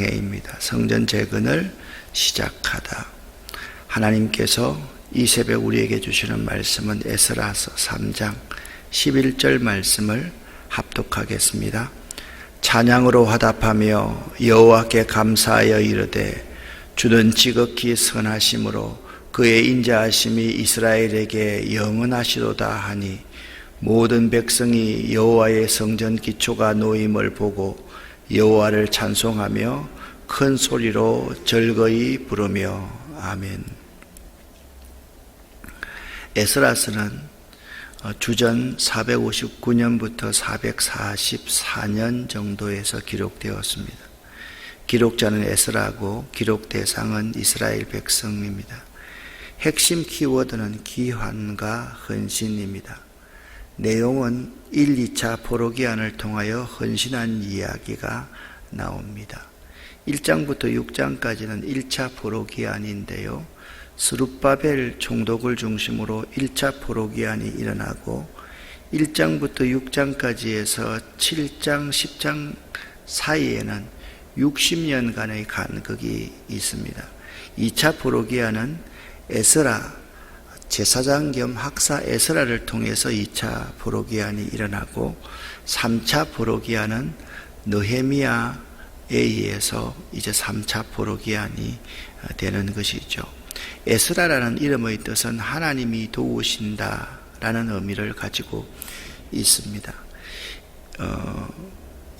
입니다. 성전 재건을 시작하다. 하나님께서 이 새벽 우리에게 주시는 말씀은 에스라서 3장 11절 말씀을 합독하겠습니다. 찬양으로 화답하며 여호와께 감사하여 이르되 주는 지극히 선하심으로 그의 인자하심이 이스라엘에게 영원하시도다 하니 모든 백성이 여호와의 성전 기초가 놓임을 보고 여호와를 찬송하며 큰 소리로 절거이 부르며 아멘. 에스라서는 주전 459년부터 444년 정도에서 기록되었습니다. 기록자는 에스라고 기록 대상은 이스라엘 백성입니다. 핵심 키워드는 기환과 헌신입니다. 내용은 1, 2차 포로기한을 통하여 헌신한 이야기가 나옵니다. 1장부터 6장까지는 1차 포로기한인데요. 스룹바벨 총독을 중심으로 1차 포로기한이 일어나고 1장부터 6장까지에서 7장, 10장 사이에는 60년간의 간극이 있습니다. 2차 포로기한은 에스라, 제사장 겸 학사 에스라를 통해서 2차 포로기한이 일어나고 3차 포로기한은 느헤미야에 의해서 이제 3차 포로기한이 되는 것이죠. 에스라라는 이름의 뜻은 하나님이 도우신다 라는 의미를 가지고 있습니다.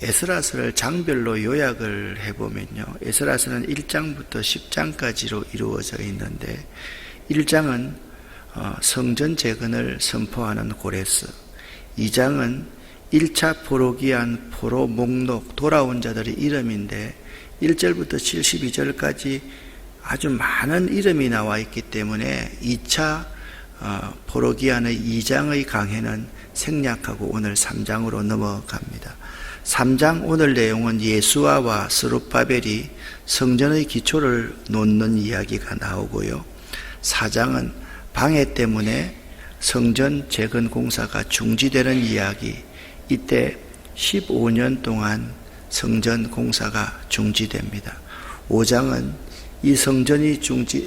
에스라서를 장별로 요약을 해보면요, 에스라서는 1장부터 10장까지로 이루어져 있는데 1장은 성전 재건을 선포하는 고레스, 2장은 1차 포로기한 포로 목록 돌아온 자들의 이름인데 1절부터 72절까지 아주 많은 이름이 나와 있기 때문에 2차 포로기한의 2장의 강해는 생략하고 오늘 3장으로 넘어갑니다. 3장 오늘 내용은 예수아와 스룹바벨이 성전의 기초를 놓는 이야기가 나오고요. 4장은 방해 때문에 성전 재건 공사가 중지되는 이야기, 이때 15년 동안 성전 공사가 중지됩니다. 5장은 이 성전이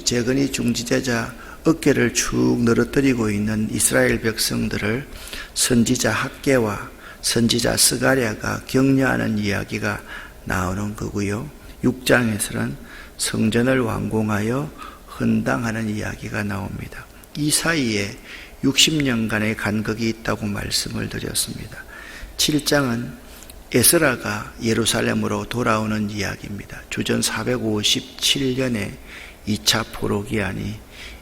재건이 중지되자 어깨를 축 늘어뜨리고 있는 이스라엘 백성들을 선지자 학개와 선지자 스가랴가 격려하는 이야기가 나오는 거고요. 6장에서는 성전을 완공하여 헌당하는 이야기가 나옵니다. 이 사이에 60년간의 간극이 있다고 말씀을 드렸습니다. 7장은 에스라가 예루살렘으로 돌아오는 이야기입니다. 주전 457년에 2차 포로기한이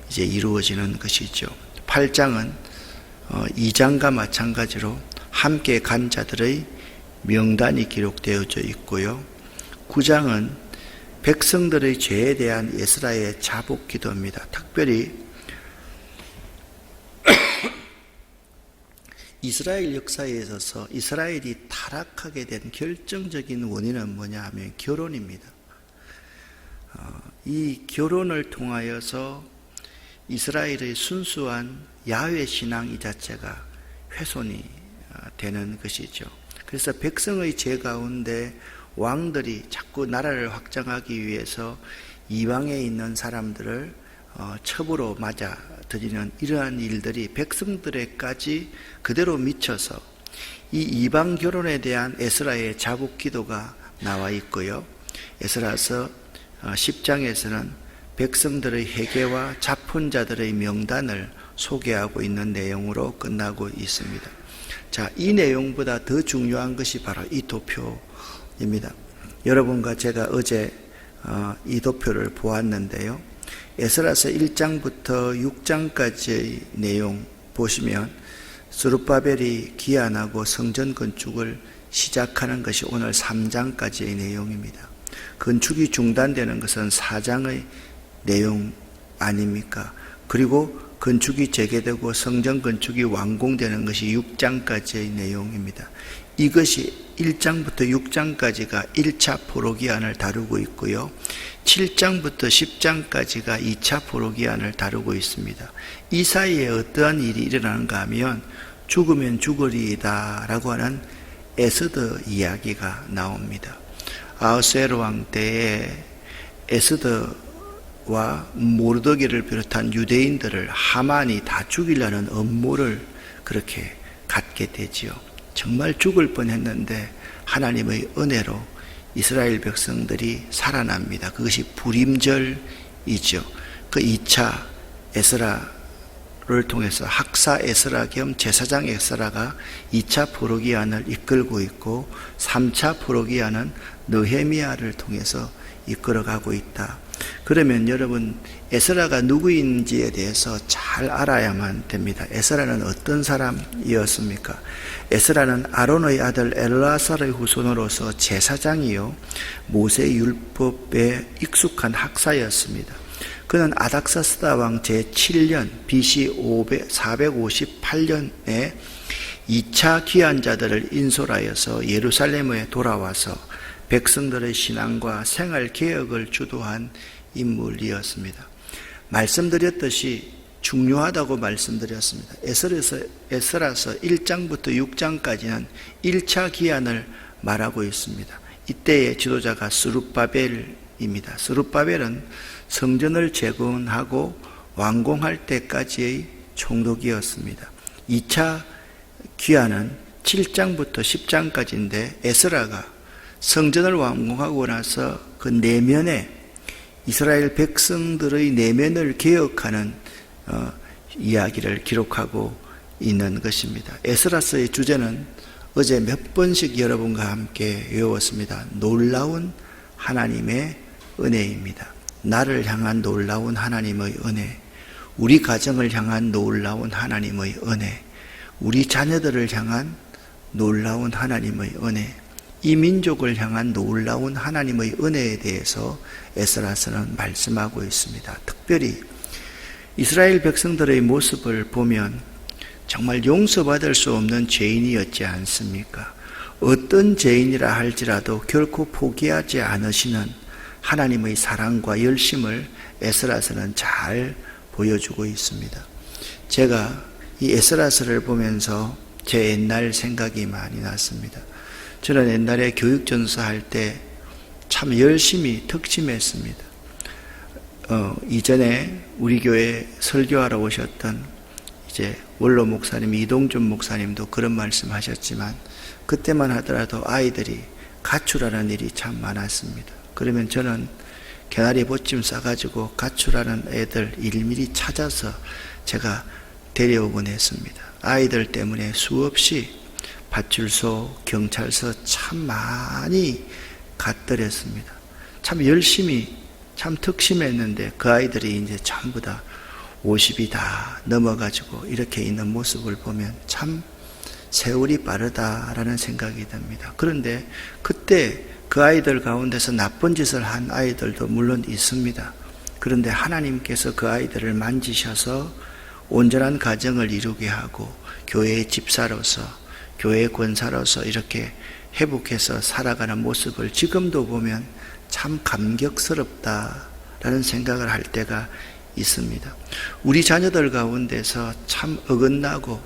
이제 이루어지는 것이죠. 8장은 2장과 마찬가지로 함께 간 자들의 명단이 기록되어져 있고요. 9장은 백성들의 죄에 대한 에스라의 자복 기도입니다. 특별히 이스라엘 역사에 있어서 이스라엘이 타락하게 된 결정적인 원인은 뭐냐 하면 결혼입니다. 이 결혼을 통하여서 이스라엘의 순수한 야훼 신앙 이 자체가 훼손이 되는 것이죠. 그래서 백성의 죄 가운데 왕들이 자꾸 나라를 확장하기 위해서 이방에 있는 사람들을 첩으로 맞아들이는 이러한 일들이 백성들에까지 그대로 미쳐서 이 이방 결혼에 대한 에스라의 자복 기도가 나와 있고요. 에스라서 10장에서는 백성들의 회개와 자폰자들의 명단을 소개하고 있는 내용으로 끝나고 있습니다. 자, 이 내용보다 더 중요한 것이 바로 이 도표입니다. 여러분과 제가 어제 이 도표를 보았는데요. 에스라서 1장부터 6장까지의 내용 보시면 스룹바벨이 기한하고 성전 건축을 시작하는 것이 오늘 3장까지의 내용입니다. 건축이 중단되는 것은 4장의 내용 아닙니까? 그리고 건축이 재개되고 성전 건축이 완공되는 것이 6장까지의 내용입니다. 이것이 1장부터 6장까지가 1차 포로기한을 다루고 있고요. 7장부터 10장까지가 2차 포로기한을 다루고 있습니다. 이 사이에 어떠한 일이 일어나는가 하면 죽으면 죽으리이다 라고 하는 에스더 이야기가 나옵니다. 아하수에로 왕 때에 에스더와 모르드게를 비롯한 유대인들을 하만이 다 죽이려는 음모를 그렇게 갖게 되지요. 정말 죽을 뻔했는데 하나님의 은혜로 이스라엘 백성들이 살아납니다. 그것이 불임절이죠. 그 2차 에스라를 통해서 학사 에스라 겸 제사장 에스라가 2차 프로기안을 이끌고 있고 3차 프로기안은 느헤미야를 통해서 이끌어가고 있다. 그러면 여러분 에스라가 누구인지에 대해서 잘 알아야만 됩니다. 에스라는 어떤 사람이었습니까? 에스라는 아론의 아들 엘라살의 후손으로서 제사장이요 모세 율법에 익숙한 학사였습니다. 그는 아닥사스다 왕 제7년 BC 458년에 2차 귀환자들을 인솔하여서 예루살렘에 돌아와서 백성들의 신앙과 생활 개혁을 주도한 인물이었습니다. 말씀드렸듯이 중요하다고 말씀드렸습니다. 에스라서 1장부터 6장까지는 1차 기한을 말하고 있습니다. 이때의 지도자가 스룹바벨입니다. 스룹바벨은 성전을 재건하고 완공할 때까지의 총독이었습니다. 2차 기한은 7장부터 10장까지인데 에스라가 성전을 완공하고 나서 그 내면에 이스라엘 백성들의 내면을 개혁하는 이야기를 기록하고 있는 것입니다. 에스라서의 주제는 어제 몇 번씩 여러분과 함께 외웠습니다. 놀라운 하나님의 은혜입니다. 나를 향한 놀라운 하나님의 은혜, 우리 가정을 향한 놀라운 하나님의 은혜, 우리 자녀들을 향한 놀라운 하나님의 은혜, 이 민족을 향한 놀라운 하나님의 은혜에 대해서 에스라서는 말씀하고 있습니다. 특별히 이스라엘 백성들의 모습을 보면 정말 용서받을 수 없는 죄인이었지 않습니까? 어떤 죄인이라 할지라도 결코 포기하지 않으시는 하나님의 사랑과 열심을 에스라서는 잘 보여주고 있습니다. 제가 이 에스라서를 보면서 제 옛날 생각이 많이 났습니다. 저는 옛날에 교육전서 할 때 참 열심히 특심했습니다. 이전에 우리 교회 설교하러 오셨던 이제 원로 목사님 이동준 목사님도 그런 말씀 하셨지만 그때만 하더라도 아이들이 가출하는 일이 참 많았습니다. 그러면 저는 개나리 보침 싸가지고 가출하는 애들 일일이 찾아서 제가 데려오곤 했습니다. 아이들 때문에 수없이 파출소, 경찰서 참 많이 갔더랬습니다. 참 열심히 참 특심했는데 그 아이들이 이제 전부 다 50이 다 넘어가지고 이렇게 있는 모습을 보면 참 세월이 빠르다라는 생각이 듭니다. 그런데 그때 그 아이들 가운데서 나쁜 짓을 한 아이들도 물론 있습니다. 그런데 하나님께서 그 아이들을 만지셔서 온전한 가정을 이루게 하고 교회의 집사로서 교회의 권사로서 이렇게 회복해서 살아가는 모습을 지금도 보면 참 감격스럽다라는 생각을 할 때가 있습니다. 우리 자녀들 가운데서 참 어긋나고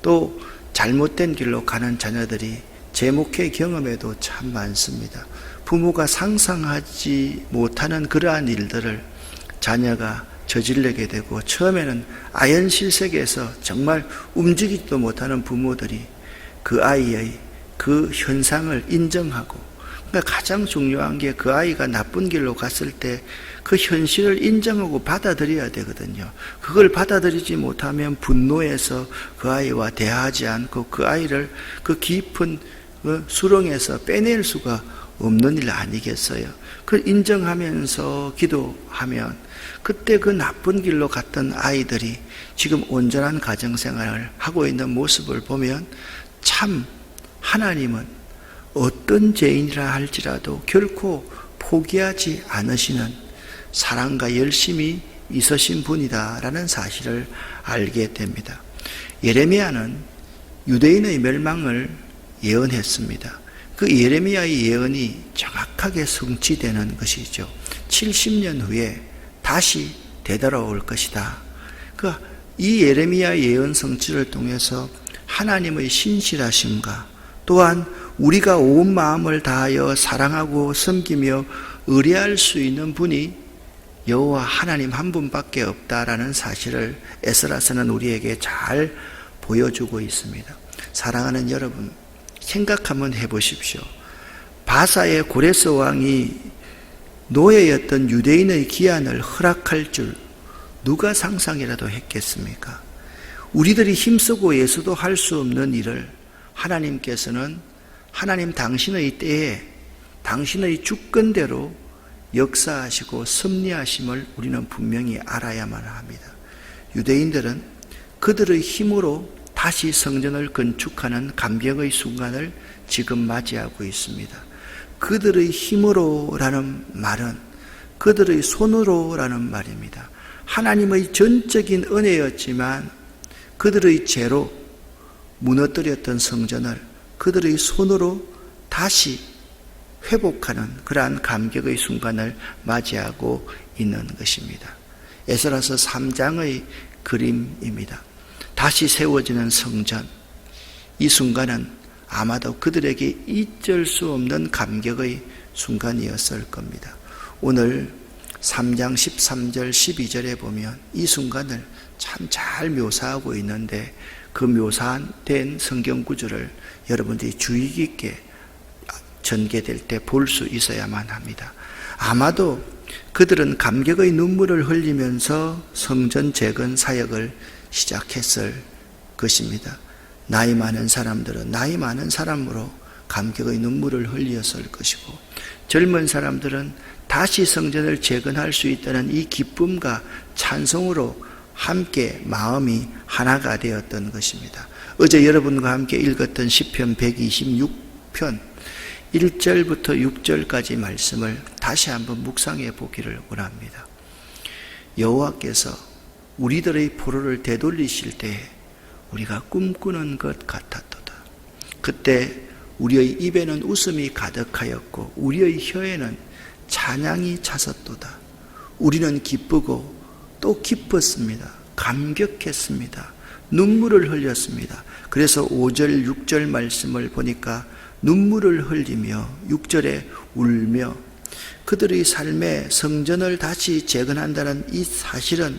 또 잘못된 길로 가는 자녀들이 제 목회 경험에도 참 많습니다. 부모가 상상하지 못하는 그러한 일들을 자녀가 저지르게 되고 처음에는 아연실색에서 정말 움직이지도 못하는 부모들이 그 아이의 그 현상을 인정하고, 그러니까 가장 중요한 게 그 아이가 나쁜 길로 갔을 때 그 현실을 인정하고 받아들여야 되거든요. 그걸 받아들이지 못하면 분노해서 그 아이와 대화하지 않고 그 아이를 그 깊은 수렁에서 빼낼 수가 없는 일 아니겠어요? 그걸 인정하면서 기도하면 그때 그 나쁜 길로 갔던 아이들이 지금 온전한 가정생활을 하고 있는 모습을 보면 참 하나님은 어떤 죄인이라 할지라도 결코 포기하지 않으시는 사랑과 열심이 있으신 분이다라는 사실을 알게 됩니다. 예레미야는 유대인의 멸망을 예언했습니다. 그 예레미야의 예언이 정확하게 성취되는 것이죠. 70년 후에 다시 되돌아올 것이다. 이 예레미야 예언 성취를 통해서 하나님의 신실하심과 또한 우리가 온 마음을 다하여 사랑하고 섬기며 의뢰할 수 있는 분이 여호와 하나님 한 분밖에 없다라는 사실을 에스라서는 우리에게 잘 보여주고 있습니다. 사랑하는 여러분, 생각 한번 해보십시오. 바사의 고레스 왕이 노예였던 유대인의 기한을 허락할 줄 누가 상상이라도 했겠습니까? 우리들이 힘쓰고 예수도 할 수 없는 일을 하나님께서는 하나님 당신의 때에 당신의 주권대로 역사하시고 섭리하심을 우리는 분명히 알아야만 합니다. 유대인들은 그들의 힘으로 다시 성전을 건축하는 감격의 순간을 지금 맞이하고 있습니다. 그들의 힘으로라는 말은 그들의 손으로라는 말입니다. 하나님의 전적인 은혜였지만 그들의 죄로 무너뜨렸던 성전을 그들의 손으로 다시 회복하는 그러한 감격의 순간을 맞이하고 있는 것입니다. 에스라서 3장의 그림입니다. 다시 세워지는 성전, 이 순간은 아마도 그들에게 잊을 수 없는 감격의 순간이었을 겁니다. 오늘 3장 13절 12절에 보면 이 순간을 참 잘 묘사하고 있는데 그 묘사된 성경 구절을 여러분들이 주의 깊게 전개될 때 볼 수 있어야만 합니다. 아마도 그들은 감격의 눈물을 흘리면서 성전 재건 사역을 시작했을 것입니다. 나이 많은 사람들은 나이 많은 사람으로 감격의 눈물을 흘렸을 것이고, 젊은 사람들은 다시 성전을 재건할 수 있다는 이 기쁨과 찬송으로 함께 마음이 하나가 되었던 것입니다. 어제 여러분과 함께 읽었던 시편 126편 1절부터 6절까지 말씀을 다시 한번 묵상해 보기를 원합니다. 여호와께서 우리들의 포로를 되돌리실 때에 우리가 꿈꾸는 것 같았도다. 그때 우리의 입에는 웃음이 가득하였고 우리의 혀에는 찬양이 찼었도다. 우리는 기쁘고 또 기뻤습니다. 감격했습니다. 눈물을 흘렸습니다. 그래서 5절 6절 말씀을 보니까 눈물을 흘리며 6절에 울며, 그들의 삶에 성전을 다시 재건한다는 이 사실은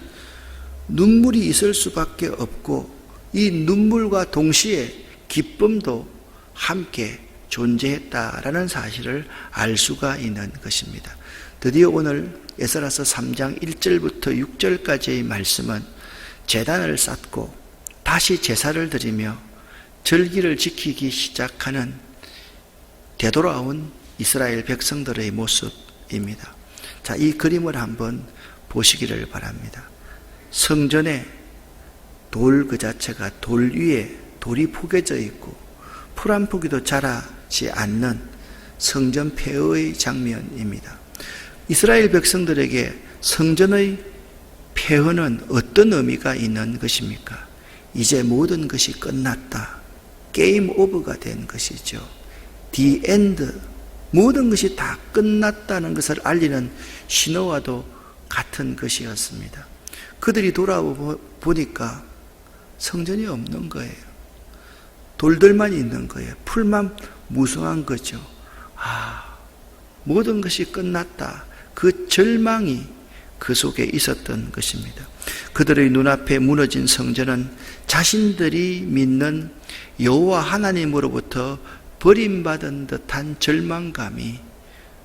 눈물이 있을 수밖에 없고 이 눈물과 동시에 기쁨도 함께 존재했다라는 사실을 알 수가 있는 것입니다. 드디어 오늘 에스라서 3장 1절부터 6절까지의 말씀은 제단을 쌓고 다시 제사를 드리며 절기를 지키기 시작하는 되돌아온 이스라엘 백성들의 모습입니다. 자, 이 그림을 한번 보시기를 바랍니다. 성전에 돌 그 자체가 돌 위에 돌이 포개져 있고 풀 한 포기도 자라지 않는 성전 폐허의 장면입니다. 이스라엘 백성들에게 성전의 폐허는 어떤 의미가 있는 것입니까? 이제 모든 것이 끝났다. 게임 오버가 된 것이죠. The end. 모든 것이 다 끝났다는 것을 알리는 신호와도 같은 것이었습니다. 그들이 돌아보니까 성전이 없는 거예요. 돌들만 있는 거예요. 풀만 무성한 거죠. 모든 것이 끝났다. 그 절망이 그 속에 있었던 것입니다. 그들의 눈앞에 무너진 성전은 자신들이 믿는 여호와 하나님으로부터 버림받은 듯한 절망감이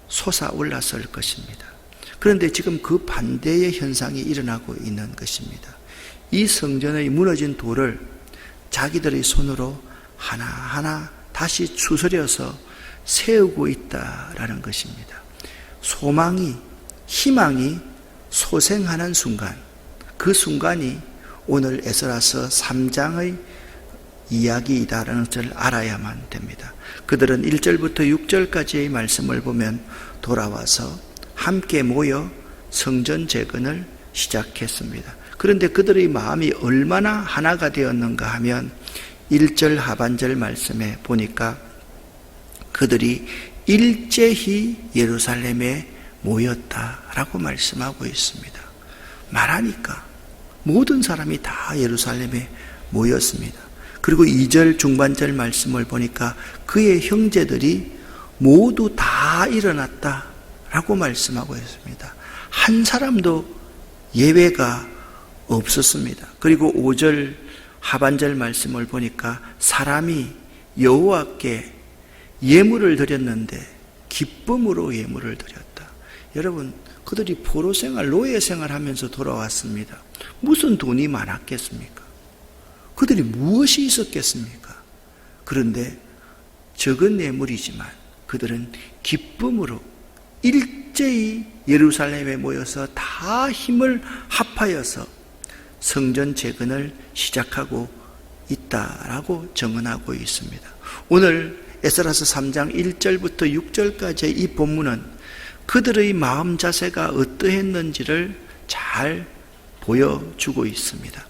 솟아올랐을 것입니다. 그런데 지금 그 반대의 현상이 일어나고 있는 것입니다. 이 성전의 무너진 돌을 자기들의 손으로 하나하나 다시 추스려서 세우고 있다라는 것입니다. 소망이, 희망이 소생하는 순간, 그 순간이 오늘 에스라서 3장의 이야기이다라는 것을 알아야만 됩니다. 그들은 1절부터 6절까지의 말씀을 보면 돌아와서 함께 모여 성전 재건을 시작했습니다. 그런데 그들의 마음이 얼마나 하나가 되었는가 하면 1절 하반절 말씀에 보니까 그들이 일제히 예루살렘에 모였다라고 말씀하고 있습니다. 말하니까 모든 사람이 다 예루살렘에 모였습니다. 그리고 2절 중반절 말씀을 보니까 그의 형제들이 모두 다 일어났다라고 말씀하고 있습니다. 한 사람도 예외가 없었습니다. 그리고 5절 하반절 말씀을 보니까 사람이 여호와께 예물을 드렸는데 기쁨으로 예물을 드렸다. 여러분, 그들이 포로생활, 노예생활 하면서 돌아왔습니다. 무슨 돈이 많았겠습니까? 그들이 무엇이 있었겠습니까? 그런데 적은 예물이지만 그들은 기쁨으로 일제히 예루살렘에 모여서 다 힘을 합하여서 성전 재건을 시작하고 있다라고 증언하고 있습니다. 오늘 에스라서 3장 1절부터 6절까지의 이 본문은 그들의 마음 자세가 어떠했는지를 잘 보여주고 있습니다.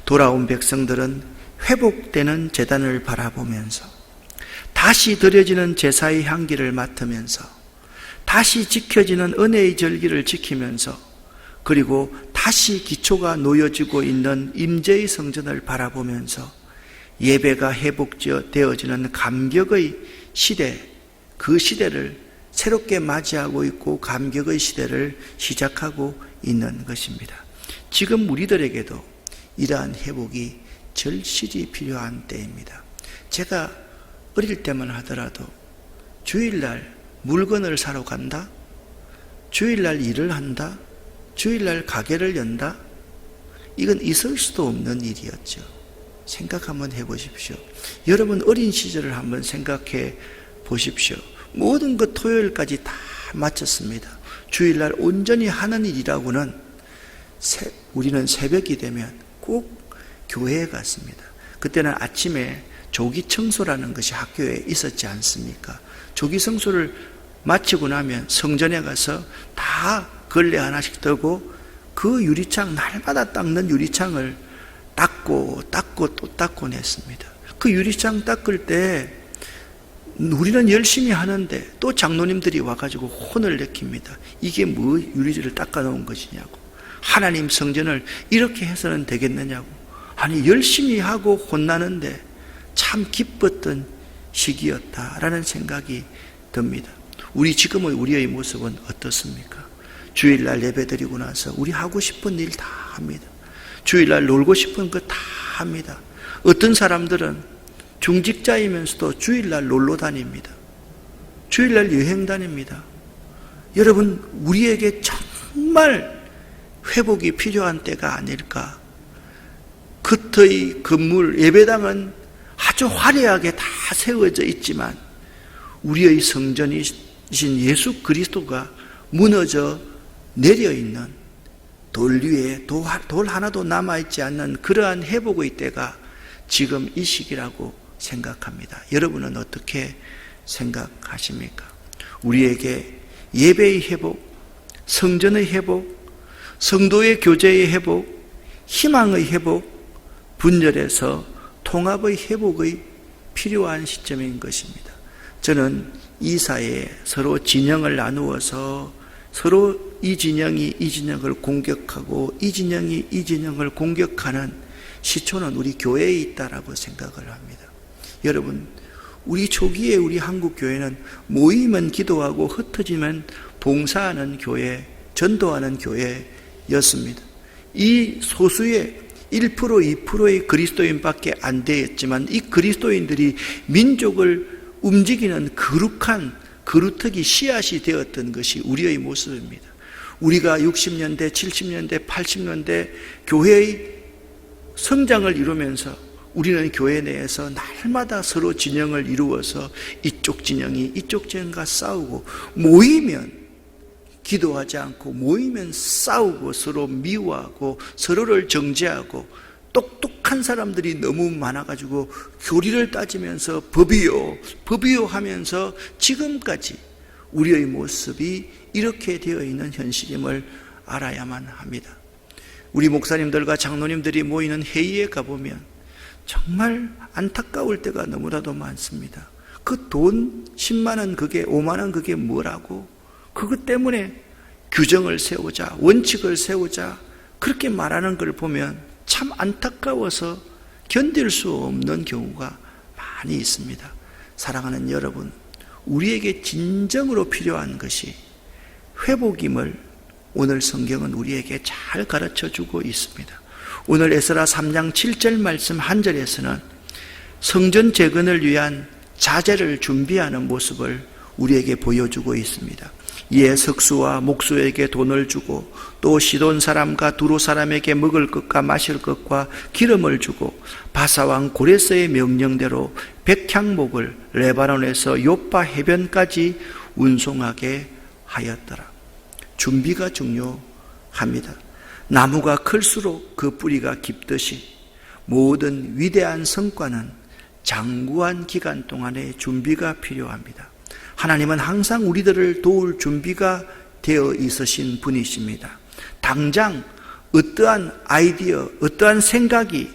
돌아온 백성들은 회복되는 제단을 바라보면서 다시 드려지는 제사의 향기를 맡으면서 다시 지켜지는 은혜의 절기를 지키면서 그리고 다시 기초가 놓여지고 있는 임재의 성전을 바라보면서 예배가 회복되어지는 감격의 시대, 그 시대를 새롭게 맞이하고 있고 감격의 시대를 시작하고 있는 것입니다. 지금 우리들에게도 이러한 회복이 절실히 필요한 때입니다. 제가 어릴 때만 하더라도 주일날 물건을 사러 간다? 주일날 일을 한다? 주일날 가게를 연다? 이건 있을 수도 없는 일이었죠. 생각 한번 해보십시오. 여러분 어린 시절을 한번 생각해 보십시오. 모든 것 토요일까지 다 마쳤습니다. 주일날 온전히 하는 일이라고는 우리는 새벽이 되면 꼭 교회에 갔습니다. 그때는 아침에 조기 청소라는 것이 학교에 있었지 않습니까? 조기 청소를 마치고 나면 성전에 가서 다 걸레 하나씩 들고 그 유리창, 날마다 닦는 유리창을 닦고 또 닦고 냈습니다. 그 유리창 닦을 때 우리는 열심히 하는데 또 장로님들이 와가지고 혼을 내킵니다. 이게 뭐 유리를 닦아놓은 것이냐고. 하나님 성전을 이렇게 해서는 되겠느냐고. 아니 열심히 하고 혼나는데 참 기뻤던 시기였다라는 생각이 듭니다. 지금의 우리의 모습은 어떻습니까? 주일날 예배드리고 나서 우리 하고 싶은 일 다 합니다. 주일날 놀고 싶은 거 다 합니다. 어떤 사람들은 중직자이면서도 주일날 놀러 다닙니다. 주일날 여행 다닙니다. 여러분, 우리에게 정말 회복이 필요한 때가 아닐까. 겉의 건물, 예배당은 아주 화려하게 다 세워져 있지만 우리의 성전이신 예수 그리스도가 무너져 내려있는 돌 위에 돌 하나도 남아있지 않는 그러한 회복의 때가 지금 이 시기라고 생각합니다. 여러분은 어떻게 생각하십니까? 우리에게 예배의 회복, 성전의 회복, 성도의 교제의 회복, 희망의 회복, 분열에서 통합의 회복의 필요한 시점인 것입니다. 저는 이 사회에 서로 진영을 나누어서 서로 이 진영이 이 진영을 공격하고 이 진영이 이 진영을 공격하는 시초는 우리 교회에 있다라고 생각을 합니다. 여러분, 우리 초기에 우리 한국 교회는 모이면 기도하고 흩어지면 봉사하는 교회, 전도하는 교회였습니다. 이 소수의 1%, 2%의 그리스도인밖에 안 되었지만 이 그리스도인들이 민족을 움직이는 그루터기 씨앗이 되었던 것이 우리의 모습입니다. 우리가 60년대, 70년대, 80년대 교회의 성장을 이루면서 우리는 교회 내에서 날마다 서로 진영을 이루어서 이쪽 진영이 이쪽 진영과 싸우고 모이면 기도하지 않고 모이면 싸우고 서로 미워하고 서로를 정죄하고 똑똑한 사람들이 너무 많아가지고 교리를 따지면서 법이요 하면서 지금까지 우리의 모습이 이렇게 되어 있는 현실임을 알아야만 합니다. 우리 목사님들과 장로님들이 모이는 회의에 가보면 정말 안타까울 때가 너무나도 많습니다. 그 돈 10만 원 그게 5만 원 그게 뭐라고 그것 때문에 규정을 세우자 원칙을 세우자 그렇게 말하는 걸 보면 참 안타까워서 견딜 수 없는 경우가 많이 있습니다. 사랑하는 여러분, 우리에게 진정으로 필요한 것이 회복임을 오늘 성경은 우리에게 잘 가르쳐주고 있습니다. 오늘 에스라 3장 7절 말씀 한 절에서는 성전 재건을 위한 자재를 준비하는 모습을 우리에게 보여주고 있습니다. 이에 석수와 목수에게 돈을 주고 또 시돈 사람과 두로 사람에게 먹을 것과 마실 것과 기름을 주고 바사왕 고레스의 명령대로 백향목을 레바논에서 요파 해변까지 운송하게 하였더라. 준비가 중요합니다. 나무가 클수록 그 뿌리가 깊듯이 모든 위대한 성과는 장구한 기간 동안의 준비가 필요합니다. 하나님은 항상 우리들을 도울 준비가 되어 있으신 분이십니다. 당장 어떠한 아이디어, 어떠한 생각이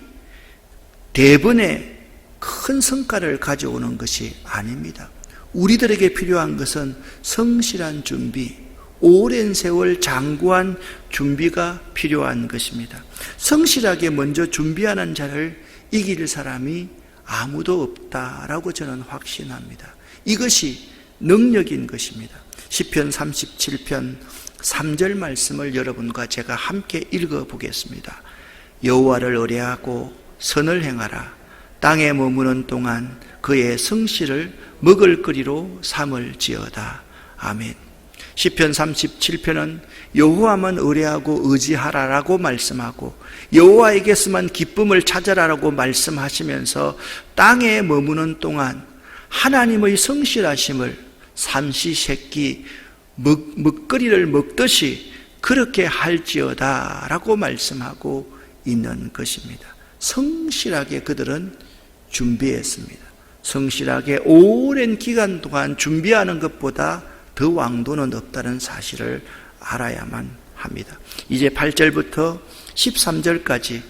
대번에 큰 성과를 가져오는 것이 아닙니다. 우리들에게 필요한 것은 성실한 준비, 오랜 세월 장구한 준비가 필요한 것입니다. 성실하게 먼저 준비하는 자를 이길 사람이 아무도 없다라고 저는 확신합니다. 이것이 능력인 것입니다. 시편 37편 3절 말씀을 여러분과 제가 함께 읽어보겠습니다. 여호와를 의뢰하고 선을 행하라. 땅에 머무는 동안 그의 성실을 먹을거리로 삼을지어다. 아멘. 시편 37편은 여호와만 의뢰하고 의지하라라고 말씀하고 여호와에게서만 기쁨을 찾아라라고 말씀하시면서 땅에 머무는 동안 하나님의 성실하심을 삼시세끼 먹거리를 먹듯이 그렇게 할지어다 라고 말씀하고 있는 것입니다. 성실하게 그들은 준비했습니다. 성실하게 오랜 기간 동안 준비하는 것보다 더 왕도는 없다는 사실을 알아야만 합니다. 이제 8절부터 13절까지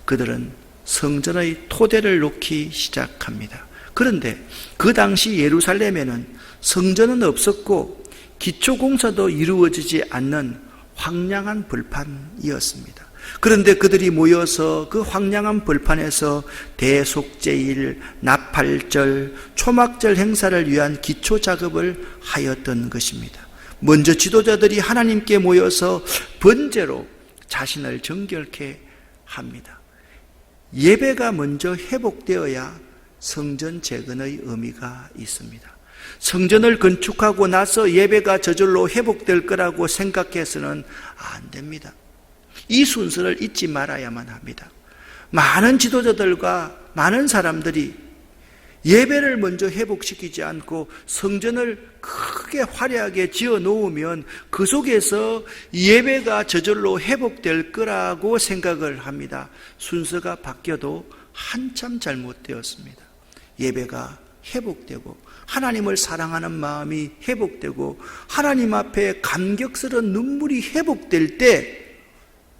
그들은 성전의 토대를 놓기 시작합니다. 그런데 그 당시 예루살렘에는 성전은 없었고 기초공사도 이루어지지 않는 황량한 벌판이었습니다. 그런데 그들이 모여서 그 황량한 벌판에서 대속제일, 나팔절, 초막절 행사를 위한 기초 작업을 하였던 것입니다. 먼저 지도자들이 하나님께 모여서 번제로 자신을 정결케 합니다. 예배가 먼저 회복되어야 성전 재건의 의미가 있습니다. 성전을 건축하고 나서 예배가 저절로 회복될 거라고 생각해서는 안 됩니다. 이 순서를 잊지 말아야만 합니다. 많은 지도자들과 많은 사람들이 예배를 먼저 회복시키지 않고 성전을 크게 화려하게 지어 놓으면 그 속에서 예배가 저절로 회복될 거라고 생각을 합니다. 순서가 바뀌어도 한참 잘못되었습니다. 예배가 회복되고 하나님을 사랑하는 마음이 회복되고 하나님 앞에 감격스러운 눈물이 회복될 때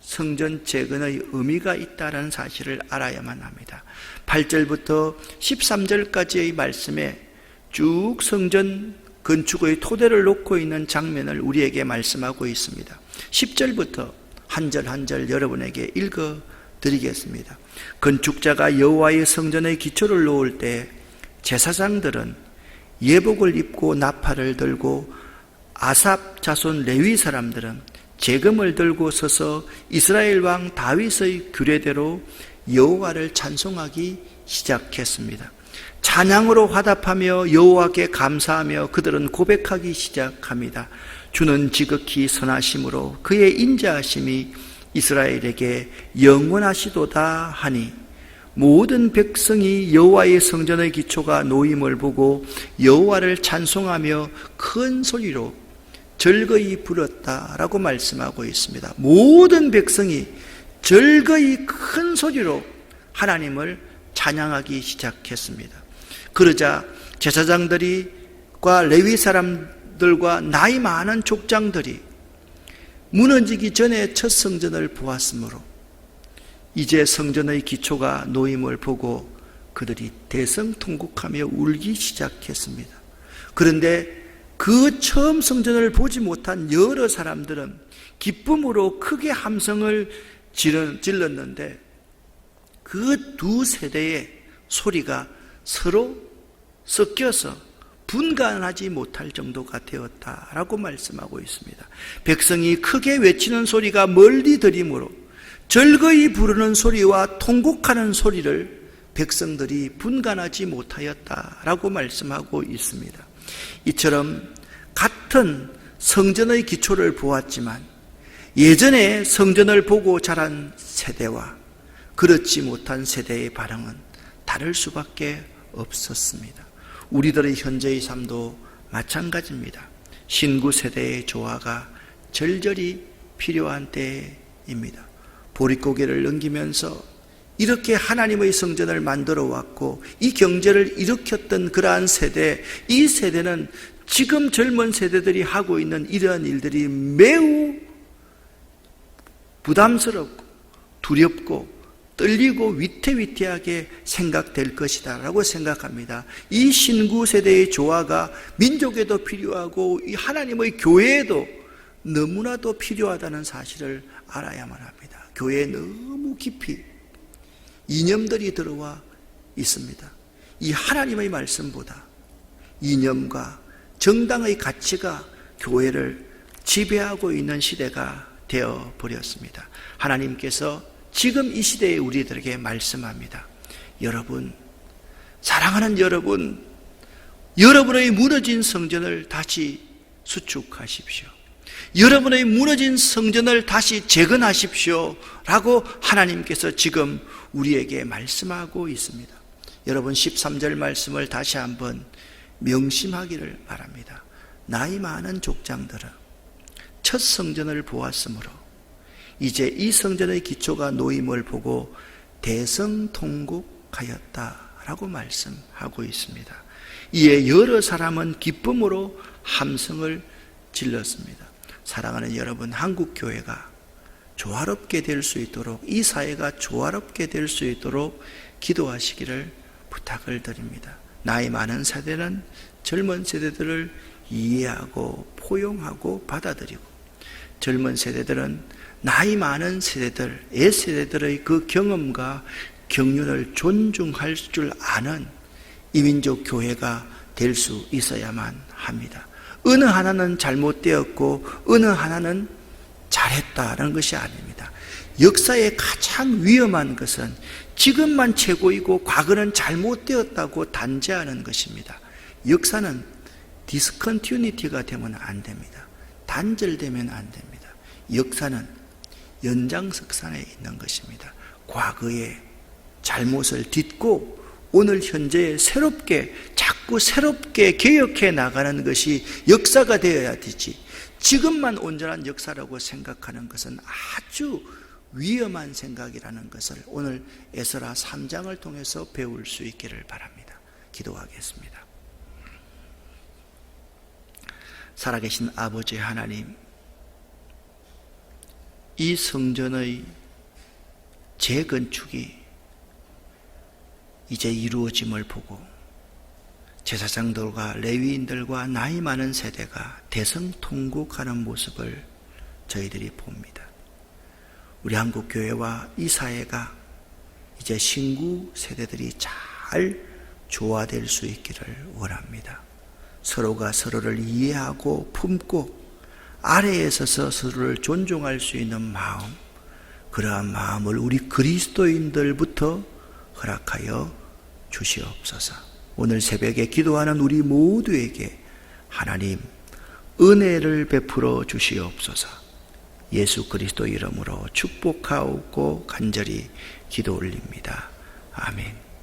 성전 재건의 의미가 있다는 사실을 알아야만 합니다. 8절부터 13절까지의 말씀에 쭉 성전 건축의 토대를 놓고 있는 장면을 우리에게 말씀하고 있습니다. 10절부터 한 절 한 절 여러분에게 읽어드리겠습니다. 건축자가 여호와의 성전의 기초를 놓을 때 제사장들은 예복을 입고 나팔을 들고 아삽 자손 레위 사람들은 재금을 들고 서서 이스라엘 왕 다윗의 규례대로 여호와를 찬송하기 시작했습니다. 찬양으로 화답하며 여호와께 감사하며 그들은 고백하기 시작합니다. 주는 지극히 선하심으로 그의 인자하심이 이스라엘에게 영원하시도다 하니 모든 백성이 여호와의 성전의 기초가 놓임을 보고 여호와를 찬송하며 큰 소리로 절거이 불었다라고 말씀하고 있습니다. 모든 백성이 절거이 큰 소리로 하나님을 찬양하기 시작했습니다. 그러자 제사장들과 레위 사람들과 나이 많은 족장들이 무너지기 전에 첫 성전을 보았으므로 이제 성전의 기초가 놓임을 보고 그들이 대성통곡하며 울기 시작했습니다. 그런데 그 처음 성전을 보지 못한 여러 사람들은 기쁨으로 크게 함성을 질렀는데 그 두 세대의 소리가 서로 섞여서 분간하지 못할 정도가 되었다라고 말씀하고 있습니다. 백성이 크게 외치는 소리가 멀리 들이므로 절거이 부르는 소리와 통곡하는 소리를 백성들이 분간하지 못하였다라고 말씀하고 있습니다. 이처럼 같은 성전의 기초를 보았지만 예전에 성전을 보고 자란 세대와 그렇지 못한 세대의 반응은 다를 수밖에 없었습니다. 우리들의 현재의 삶도 마찬가지입니다. 신구 세대의 조화가 절절히 필요한 때입니다. 보릿고개를 넘기면서 이렇게 하나님의 성전을 만들어 왔고 이 경제를 일으켰던 그러한 세대, 이 세대는 지금 젊은 세대들이 하고 있는 이러한 일들이 매우 부담스럽고 두렵고 떨리고 위태위태하게 생각될 것이다 라고 생각합니다. 이 신구 세대의 조화가 민족에도 필요하고 이 하나님의 교회에도 너무나도 필요하다는 사실을 알아야만 합니다. 교회에 너무 깊이 이념들이 들어와 있습니다. 이 하나님의 말씀보다 이념과 정당의 가치가 교회를 지배하고 있는 시대가 되어버렸습니다. 하나님께서 지금 이 시대에 우리들에게 말씀합니다. 여러분, 사랑하는 여러분, 여러분의 무너진 성전을 다시 수축하십시오. 여러분의 무너진 성전을 다시 재건하십시오 라고 하나님께서 지금 우리에게 말씀하고 있습니다. 여러분 13절 말씀을 다시 한번 명심하기를 바랍니다. 나이 많은 족장들은 첫 성전을 보았으므로 이제 이 성전의 기초가 놓임을 보고 대성통곡하였다라고 말씀하고 있습니다. 이에 여러 사람은 기쁨으로 함성을 질렀습니다. 사랑하는 여러분, 한국교회가 조화롭게 될 수 있도록, 이 사회가 조화롭게 될 수 있도록 기도하시기를 부탁을 드립니다. 나이 많은 세대는 젊은 세대들을 이해하고 포용하고 받아들이고, 젊은 세대들은 나이 많은 세대들, 옛세대들의 그 경험과 경륜을 존중할 줄 아는 이민족 교회가 될 수 있어야만 합니다. 어느 하나는 잘못되었고 어느 하나는 잘했다는 것이 아닙니다. 역사의 가장 위험한 것은 지금만 최고이고 과거는 잘못되었다고 단죄하는 것입니다. 역사는 디스컨티뉴티가 되면 안 됩니다. 단절되면 안 됩니다. 역사는 연장석상에 있는 것입니다. 과거의 잘못을 딛고 오늘 현재에 자꾸 새롭게 개혁해 나가는 것이 역사가 되어야 되지, 지금만 온전한 역사라고 생각하는 것은 아주 위험한 생각이라는 것을 오늘 에스라 3장을 통해서 배울 수 있기를 바랍니다. 기도하겠습니다. 살아계신 아버지 하나님, 이 성전의 재건축이 이제 이루어짐을 보고 제사장들과 레위인들과 나이 많은 세대가 대성통곡하는 모습을 저희들이 봅니다. 우리 한국교회와 이 사회가 이제 신구 세대들이 잘 조화될 수 있기를 원합니다. 서로가 서로를 이해하고 품고 아래에 서서 서로를 존중할 수 있는 마음, 그러한 마음을 우리 그리스도인들부터 허락하여 주시옵소서. 오늘 새벽에 기도하는 우리 모두에게 하나님 은혜를 베풀어 주시옵소서. 예수 그리스도 이름으로 축복하옵고 간절히 기도 올립니다. 아멘.